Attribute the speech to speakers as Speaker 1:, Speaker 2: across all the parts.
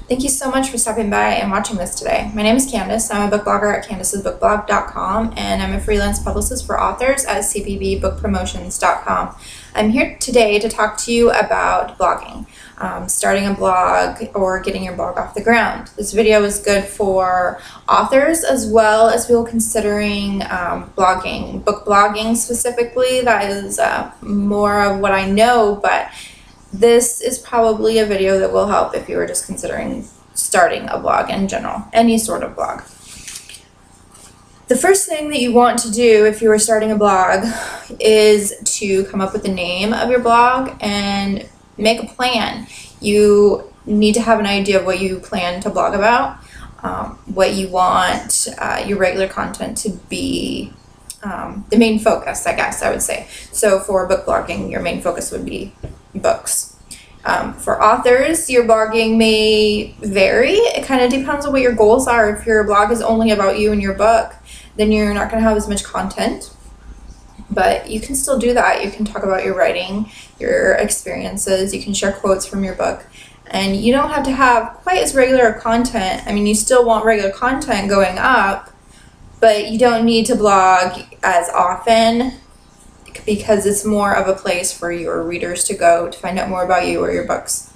Speaker 1: Thank you so much for stopping by and watching this today. My name is Candace. I'm a book blogger at Candace'sBookBlog.com, and I'm a freelance publicist for authors at CPBBookPromotions.com. I'm here today to talk to you about blogging, starting a blog or getting your blog off the ground. This video is good for authors as well as people considering blogging. Book blogging specifically, that is more of what I know, but this is probably a video that will help if you were just considering starting a blog in general, any sort of blog. The first thing that you want to do if you are starting a blog is to come up with the name of your blog and make a plan. You need to have an idea of what you plan to blog about, what you want your regular content to be, the main focus, I guess I would say. So for book blogging, your main focus would be books. For authors, your blogging may vary. It kind of depends on what your goals are. If your blog is only about you and your book, then you're not going to have as much content. But you can still do that. You can talk about your writing, your experiences. You can share quotes from your book. And you don't have to have quite as regular content. I mean, you still want regular content going up, but you don't need to blog as often, because it's more of a place for your readers to go to find out more about you or your books.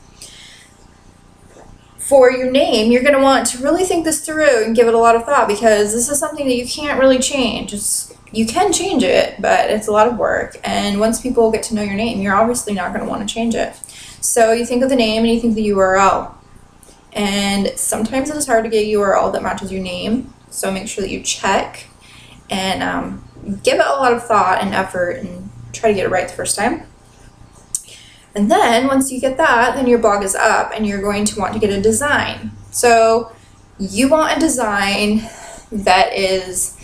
Speaker 1: For your name, you're going to want to really think this through and give it a lot of thought, because this is something that you can't really change. You can change it, but it's a lot of work. And once people get to know your name, you're obviously not going to want to change it. So you think of the name and you think the URL. And sometimes it is hard to get a URL that matches your name. So make sure that you check and give it a lot of thought and effort and try to get it right the first time. And then once you get that, then your blog is up and you're going to want to get a design. So you want a design that is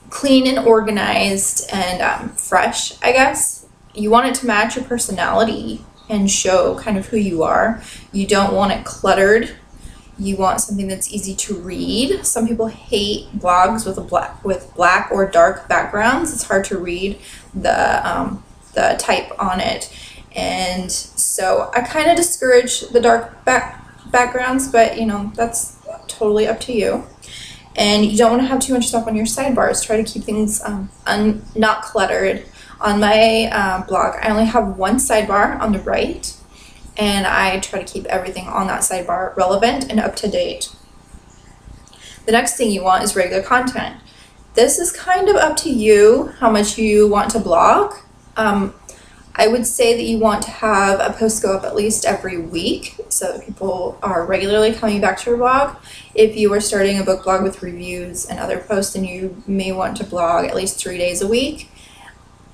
Speaker 1: clean and organized and fresh, I guess. You want it to match your personality and show kind of who you are. You don't want it cluttered. You want something that's easy to read. Some people hate blogs with black or dark backgrounds. It's hard to read the type on it, and so I kind of discourage the dark backgrounds. But you know, that's totally up to you. And you don't want to have too much stuff on your sidebars. Try to keep things not cluttered. On my blog, I only have one sidebar on the right, and I try to keep everything on that sidebar relevant and up to date. The next thing you want is regular content. This is kind of up to you how much you want to blog. I would say that you want to have a post go up at least every week so that people are regularly coming back to your blog. If you are starting a book blog with reviews and other posts, then you may want to blog at least 3 days a week.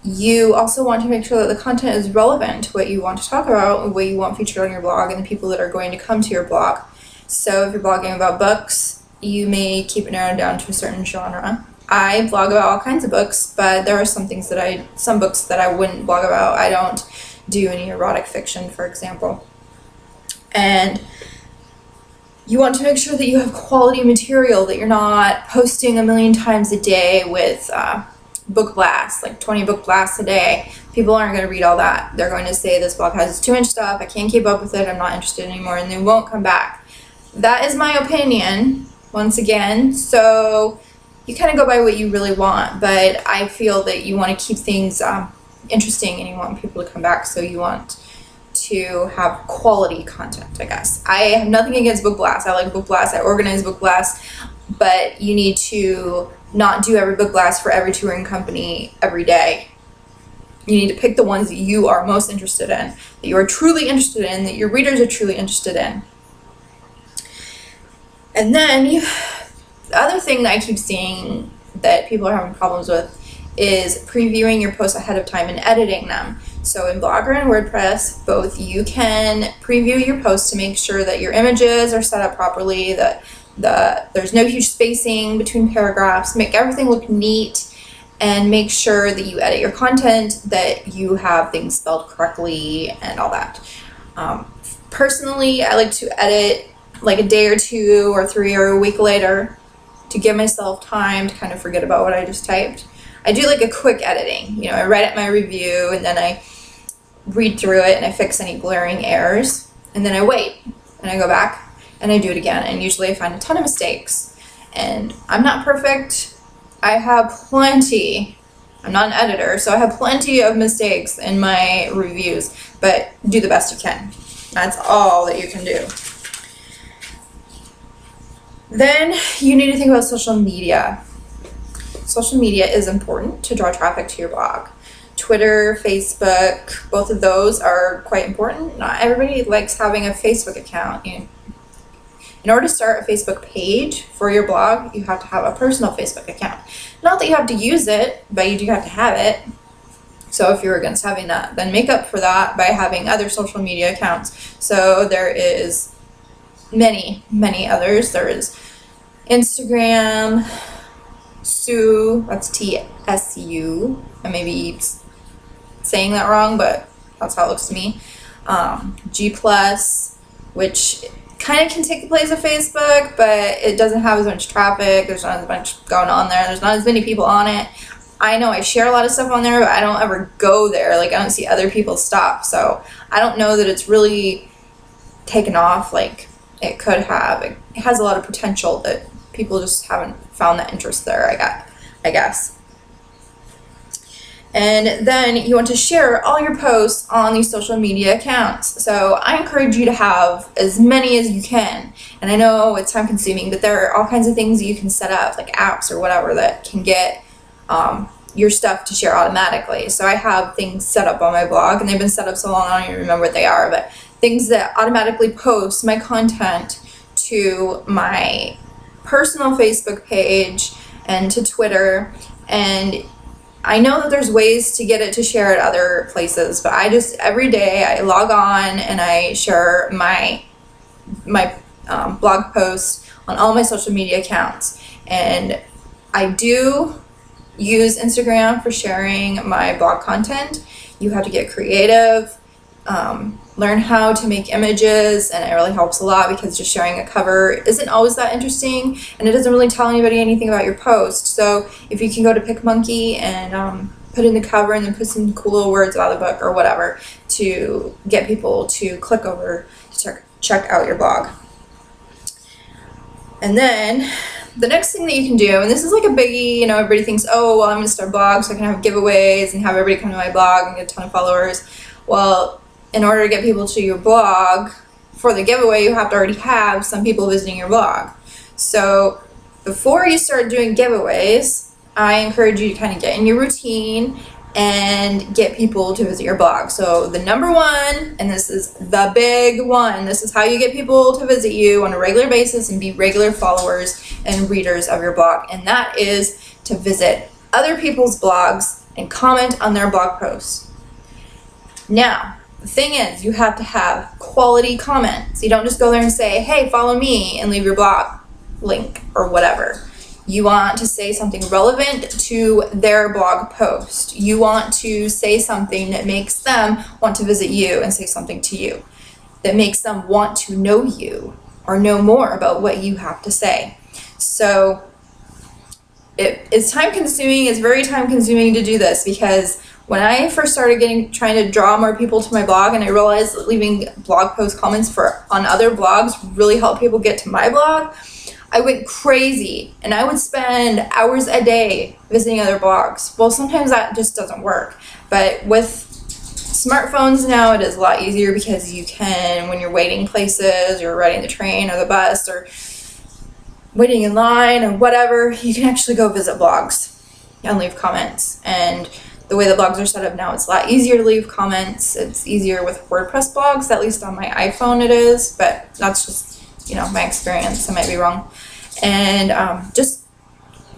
Speaker 1: You also want to make sure that the content is relevant to what you want to talk about and what you want featured on your blog and the people that are going to come to your blog. So if you're blogging about books, you may keep it narrowed down to a certain genre. I blog about all kinds of books, but there are some books that I wouldn't blog about. I don't do any erotic fiction, for example. And you want to make sure that you have quality material, that you're not posting a million times a day with book blasts, like 20 book blasts a day. People aren't going to read all that. They're going to say this blog has too much stuff, I can't keep up with it, I'm not interested anymore, and they won't come back. That is my opinion, once again. So you kind of go by what you really want, but I feel that you want to keep things interesting and you want people to come back, so you want to have quality content, I guess. I have nothing against book blasts. I like book blasts, I organize book blasts, but you need to not do every book blast for every touring company every day. You need to pick the ones that you are most interested in, that you are truly interested in, that your readers are truly interested in. And then the other thing that I keep seeing that people are having problems with is previewing your posts ahead of time and editing them. So in Blogger and WordPress, both you can preview your posts to make sure that your images are set up properly, that there's no huge spacing between paragraphs, make everything look neat, and make sure that you edit your content, that you have things spelled correctly and all that. Personally, I like to edit like a day or two or 3 or a week later to give myself time to kind of forget about what I just typed. I do like a quick editing. You know, I write my review and then I read through it and I fix any glaring errors, and then I wait. and I go back and I do it again, and usually I find a ton of mistakes. And I'm not perfect. I have plenty. I'm not an editor, so I have plenty of mistakes in my reviews, but do the best you can. That's all that you can do. Then you need to think about social media. Social media is important to draw traffic to your blog. Twitter, Facebook, both of those are quite important. Not everybody likes having a Facebook account. In order to start a Facebook page for your blog, you have to have a personal Facebook account. Not that you have to use it, but you do have to have it. So if you're against having that, then make up for that by having other social media accounts. So there is many, many others. There is Instagram, Sue, that's TSU. I may be saying that wrong, but that's how it looks to me. G+, which kind of can take the place of Facebook, but it doesn't have as much traffic. There's not as much going on there. There's not as many people on it. I know I share a lot of stuff on there, but I don't ever go there. Like, I don't see other people's stuff. So I don't know that it's really taken off like it could have. It has a lot of potential that people just haven't found that interest there, I guess. And then you want to share all your posts on these social media accounts. So I encourage you to have as many as you can. And I know it's time consuming, but there are all kinds of things that you can set up, like apps or whatever, that can get your stuff to share automatically. So I have things set up on my blog, and they've been set up so long I don't even remember what they are, but things that automatically post my content to my personal Facebook page and to Twitter. And I know that there's ways to get it to share at other places, but I just, every day I log on and I share my blog posts on all my social media accounts. And I do use Instagram for sharing my blog content. You have to get creative, learn how to make images, and it really helps a lot because just sharing a cover isn't always that interesting, and it doesn't really tell anybody anything about your post. So if you can go to PicMonkey and put in the cover and then put some cool little words about the book or whatever to get people to click over to check out your blog. And then the next thing that you can do, and this is like a biggie, you know, everybody thinks, oh, well, I'm going to start a blog so I can have giveaways and have everybody come to my blog and get a ton of followers. Well, in order to get people to your blog for the giveaway, you have to already have some people visiting your blog. So before you start doing giveaways, I encourage you to kind of get in your routine and get people to visit your blog. So the number one, and this is the big one, this is how you get people to visit you on a regular basis and be regular followers and readers of your blog, and that is to visit other people's blogs and comment on their blog posts. Now, the thing is, you have to have quality comments. You don't just go there and say, hey, follow me, and leave your blog link or whatever. You want to say something relevant to their blog post. You want to say something that makes them want to visit you and say something to you, that makes them want to know you or know more about what you have to say. So it's time consuming. It's very time consuming to do this, because when I first started trying to draw more people to my blog, and I realized that leaving blog post comments on other blogs really helped people get to my blog, I went crazy, and I would spend hours a day visiting other blogs. Well, sometimes that just doesn't work, but with smartphones now, it is a lot easier, because you can, when you're waiting places, you're riding the train or the bus or waiting in line or whatever, you can actually go visit blogs and leave comments. And the way the blogs are set up now, it's a lot easier to leave comments. It's easier with WordPress blogs, at least on my iPhone it is, but that's just, you know, my experience. I might be wrong. And just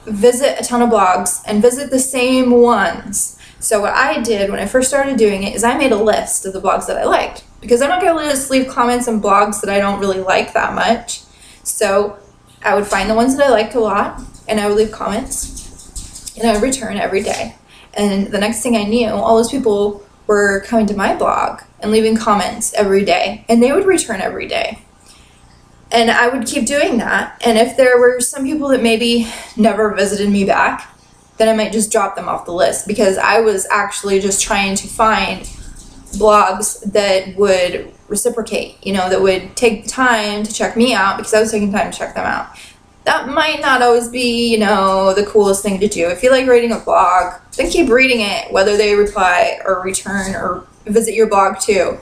Speaker 1: visit a ton of blogs and visit the same ones. So what I did when I first started doing it is I made a list of the blogs that I liked, because I'm not going to just leave comments on blogs that I don't really like that much. So I would find the ones that I liked a lot, and I would leave comments, and I would return every day. And the next thing I knew, all those people were coming to my blog and leaving comments every day, and they would return every day. And I would keep doing that. And if there were some people that maybe never visited me back, then I might just drop them off the list, because I was actually just trying to find blogs that would reciprocate, you know, that would take the time to check me out because I was taking time to check them out. That might not always be, you know, the coolest thing to do. If you like reading a blog, then keep reading it, whether they reply or return or visit your blog too.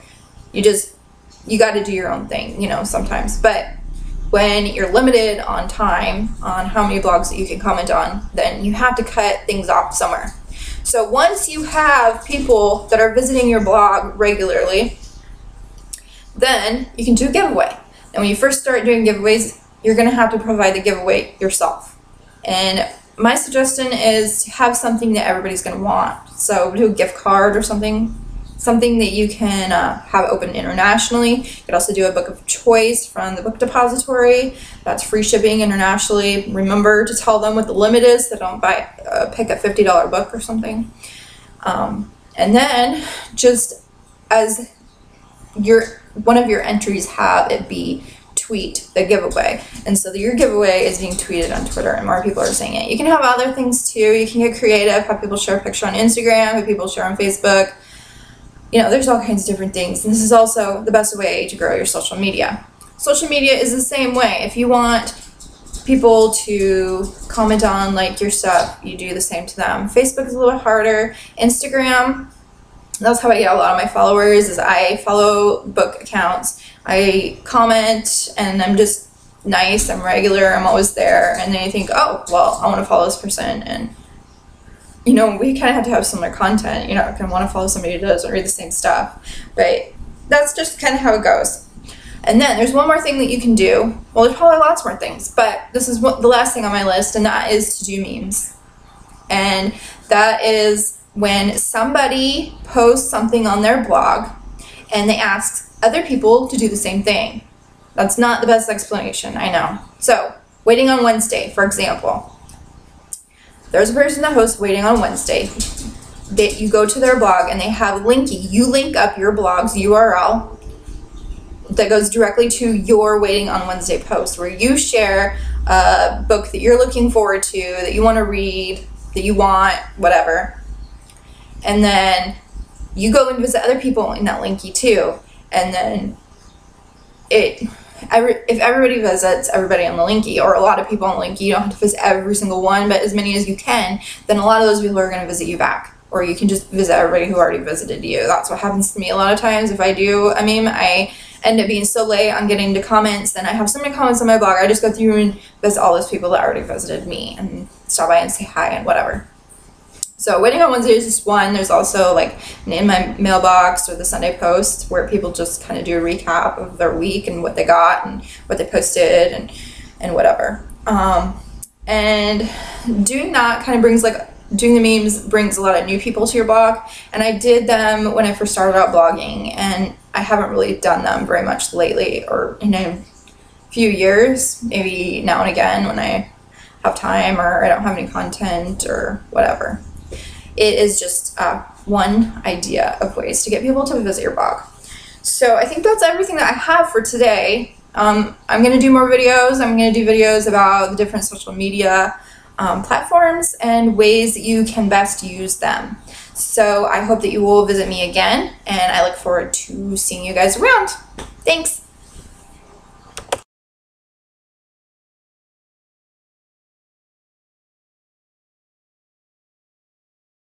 Speaker 1: You got to do your own thing, you know, sometimes. But when you're limited on time, on how many blogs that you can comment on, then you have to cut things off somewhere. So once you have people that are visiting your blog regularly, then you can do a giveaway. And when you first start doing giveaways, you're going to have to provide the giveaway yourself. And my suggestion is to have something that everybody's going to want. So do a gift card or something that you can have open internationally. You could also do a book of choice from the book depository. That's free shipping internationally. Remember to tell them what the limit is, so don't pick a $50 book or something. And then just as one of your entries have it be tweet the giveaway, and so your giveaway is being tweeted on Twitter and more people are seeing it. You can have other things too. You can get creative, have people share a picture on Instagram, have people share on Facebook. You know, there's all kinds of different things, and this is also the best way to grow your social media. Social media is the same way. If you want people to comment on, like, your stuff, you do the same to them. Facebook is a little bit harder. Instagram, that's how I get a lot of my followers, is I follow book accounts. I comment, and I'm just nice, I'm regular, I'm always there, and then you think, oh, well, I want to follow this person, and, you know, we kind of have to have similar content. You're not going to want to follow somebody who doesn't read the same stuff, right? That's just kind of how it goes. And then there's one more thing that you can do. Well, there's probably lots more things, but this is the last thing on my list, and that is to do memes. And that is when somebody posts something on their blog and they ask other people to do the same thing. That's not the best explanation, I know. So, Waiting on Wednesday, for example. There's a person that hosts Waiting on Wednesday. You go to their blog and they have Linky. You link up your blog's URL that goes directly to your Waiting on Wednesday post, where you share a book that you're looking forward to, that you want to read, that you want, whatever. And then you go and visit other people in that Linky too. And then if everybody visits everybody on the Linky, or a lot of people on the Linky, you don't have to visit every single one, but as many as you can, then a lot of those people are going to visit you back. Or you can just visit everybody who already visited you. That's what happens to me a lot of times. If I do a meme, I end up being so late on getting to comments, then I have so many comments on my blog, I just go through and visit all those people that already visited me and stop by and say hi and whatever. So Waiting on Wednesday is just one. There's also like In My Mailbox or the Sunday Post, where people just kind of do a recap of their week and what they got and what they posted and whatever. And doing that kind of brings, like, doing the memes brings a lot of new people to your blog. And I did them when I first started out blogging, and I haven't really done them very much lately, or in a few years, maybe now and again when I have time or I don't have any content or whatever. It is just one idea of ways to get people to visit your blog. So I think that's everything that I have for today. I'm going to do more videos. I'm going to do videos about the different social media platforms and ways that you can best use them. So I hope that you will visit me again, and I look forward to seeing you guys around. Thanks!